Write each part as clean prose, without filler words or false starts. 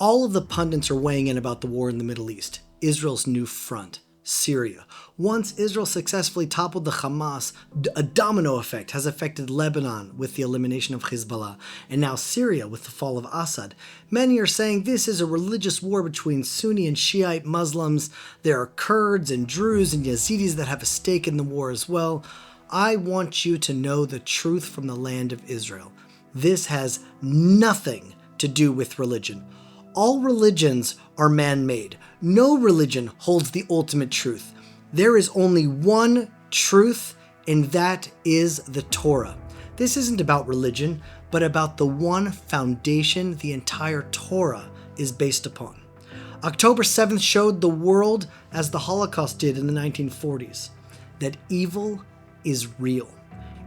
All of the pundits are weighing in about the war in the Middle East, Israel's new front, Syria. Once Israel successfully toppled the Hamas, a domino effect has affected Lebanon with the elimination of Hezbollah, and now Syria with the fall of Assad. Many are saying this is a religious war between Sunni and Shiite Muslims. There are Kurds and Druze and Yazidis that have a stake in the war as well. I want you to know the truth from the land of Israel. This has nothing to do with religion. All religions are man-made. No religion holds the ultimate truth. There is only one truth, and that is the Torah. This isn't about religion, but about the one foundation the entire Torah is based upon. October 7th showed the world, as the Holocaust did in the 1940s, that evil is real.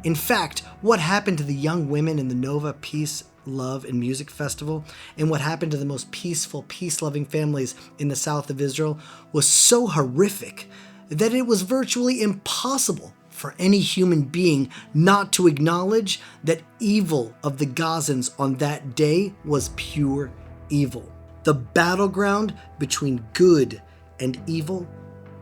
In fact, what happened to the young women in the Nova Peace, Love, and Music Festival, and what happened to the most peaceful, peace-loving families in the south of Israel was so horrific that it was virtually impossible for any human being not to acknowledge that evil of the Gazans on that day was pure evil. The battleground between good and evil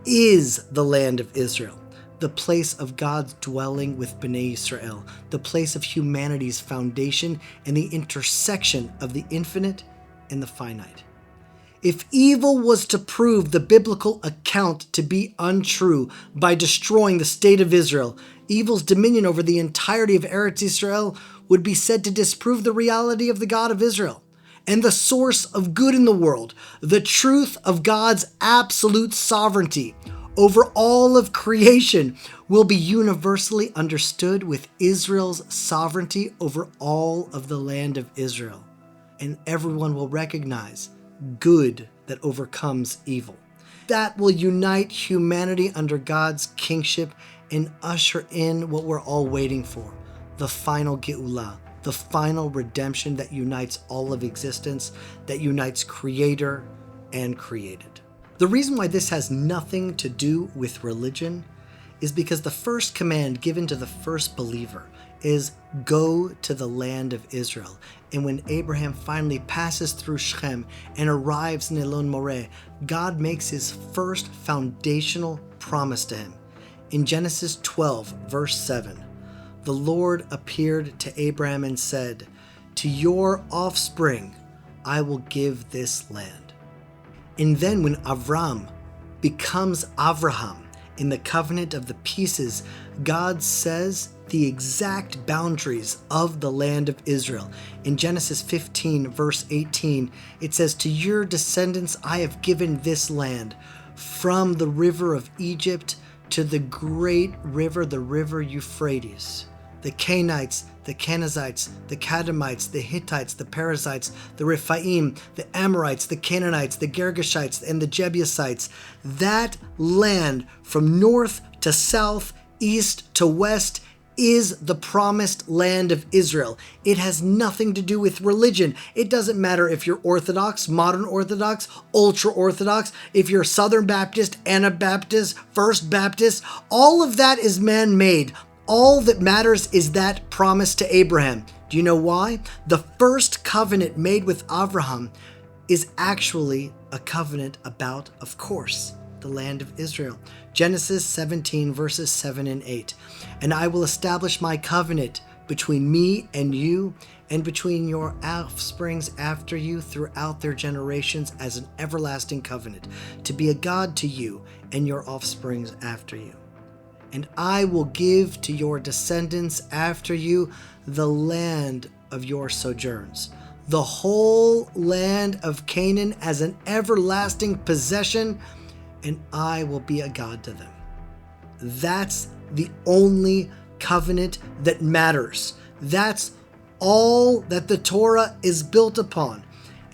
is the land of Israel, the place of God's dwelling with Bnei Israel, the place of humanity's foundation and the intersection of the infinite and the finite. If evil was to prove the biblical account to be untrue by destroying the state of Israel, evil's dominion over the entirety of Eretz Israel would be said to disprove the reality of the God of Israel and the source of good in the world, the truth of God's absolute sovereignty over all of creation will be universally understood with Israel's sovereignty over all of the land of Israel. And everyone will recognize good that overcomes evil. That will unite humanity under God's kingship and usher in what we're all waiting for, the final Geulah, the final redemption that unites all of existence, that unites creator and created. The reason why this has nothing to do with religion is because the first command given to the first believer is go to the land of Israel. And when Abraham finally passes through Shechem and arrives in Elon Moreh, God makes his first foundational promise to him. In Genesis 12, verse 7, the Lord appeared to Abraham and said, "To your offspring I will give this land." And then when Avram becomes Avraham in the covenant of the pieces, God says the exact boundaries of the land of Israel. In Genesis 15, verse 18, it says, "To your descendants I have given this land, from the river of Egypt to the great river, the river Euphrates. The Canaanites, the Kenizzites, the Kadmonites, the Hittites, the Perizzites, the Rephaim, the Amorites, the Canaanites, the Girgashites, and the Jebusites. That land from north to south, east to west, is the promised land of Israel. It has nothing to do with religion. It doesn't matter if you're Orthodox, modern Orthodox, ultra-Orthodox, if you're Southern Baptist, Anabaptist, First Baptist. All of that is man-made. All that matters is that promise to Abraham. Do you know why? The first covenant made with Abraham is actually a covenant about, of course, the land of Israel. Genesis 17, verses 7 and 8. "And I will establish my covenant between me and you, and between your offsprings after you throughout their generations as an everlasting covenant, to be a God to you and your offsprings after you. And I will give to your descendants after you the land of your sojourns, the whole land of Canaan as an everlasting possession, and I will be a God to them." That's the only covenant that matters. That's all that the Torah is built upon.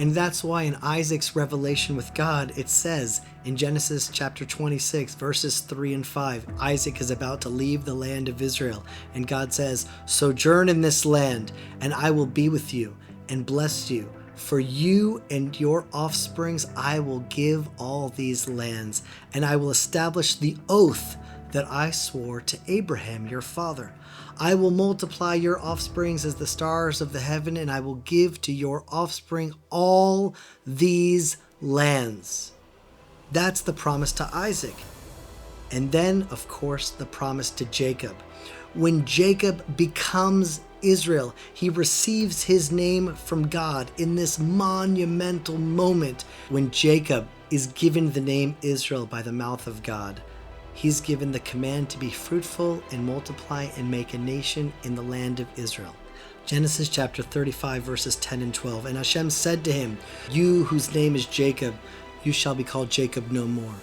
And that's why in Isaac's revelation with God, it says in Genesis chapter 26, verses 3 and 5, Isaac is about to leave the land of Israel. And God says, "Sojourn in this land, and I will be with you and bless you. For you and your offsprings I will give all these lands, and I will establish the oath that I swore to Abraham your father. I will multiply your offsprings as the stars of the heaven, and I will give to your offspring all these lands. That's the promise to Isaac. And then, of course, the promise to Jacob. When Jacob becomes Israel, he receives his name from God in this monumental moment when Jacob is given the name Israel by the mouth of God. He's given the command to be fruitful and multiply and make a nation in the land of Israel. Genesis chapter 35 verses 10 and 12. And Hashem said to him, "You whose name is Jacob, you shall be called Jacob no more,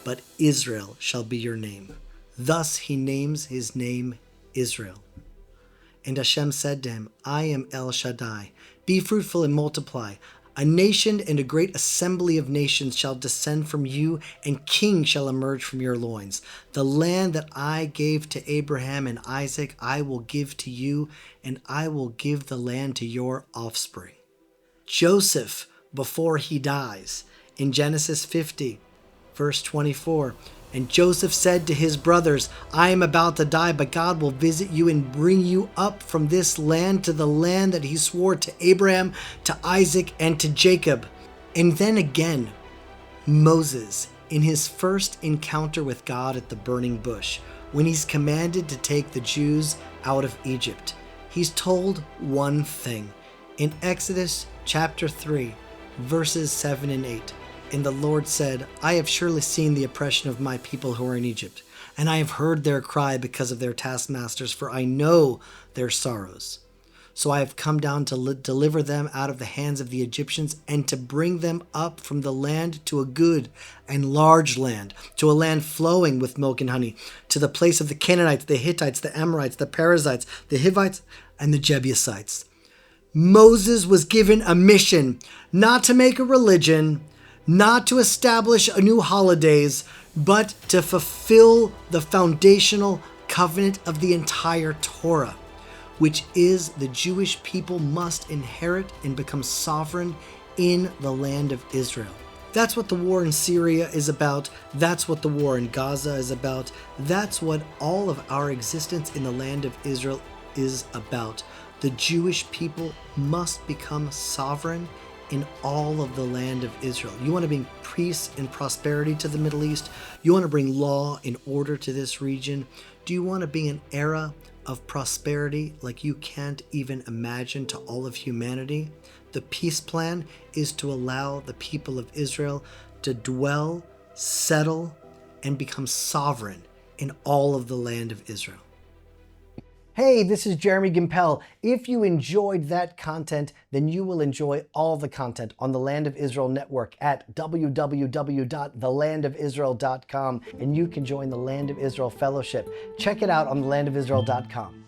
but Israel shall be your name." Thus he names his name Israel. And Hashem said to him, "I am El Shaddai. Be fruitful and multiply. A nation and a great assembly of nations shall descend from you, and kings shall emerge from your loins. The land that I gave to Abraham and Isaac I will give to you, and I will give the land to your offspring." Joseph, before he dies, in Genesis 50, verse 24, and Joseph said to his brothers, "I am about to die, but God will visit you and bring you up from this land to the land that he swore to Abraham, to Isaac, and to Jacob." And then again, Moses, in his first encounter with God at the burning bush, when he's commanded to take the Jews out of Egypt, he's told one thing. In Exodus chapter 3, verses 7 and 8. And the Lord said, "I have surely seen the oppression of my people who are in Egypt, and I have heard their cry because of their taskmasters, for I know their sorrows. So I have come down to deliver them out of the hands of the Egyptians, and to bring them up from the land to a good and large land, to a land flowing with milk and honey, to the place of the Canaanites, the Hittites, the Amorites, the Perizzites, the Hivites, and the Jebusites." Moses was given a mission, not to make a religion, not to establish a new holidays, but to fulfill the foundational covenant of the entire Torah, which is the Jewish people must inherit and become sovereign in the land of Israel. That's what the war in Syria is about. That's what the war in Gaza is about. That's what all of our existence in the land of Israel is about. The Jewish people must become sovereign in all of the land of Israel. You want to bring peace and prosperity to the Middle East? You want to bring law and order to this region? Do you want to be an era of prosperity like you can't even imagine to all of humanity? The peace plan is to allow the people of Israel to dwell, settle, and become sovereign in all of the land of Israel. Hey, this is Jeremy Gimpel. If you enjoyed that content, then you will enjoy all the content on the Land of Israel Network at www.thelandofisrael.com, and you can join the Land of Israel Fellowship. Check it out on thelandofisrael.com.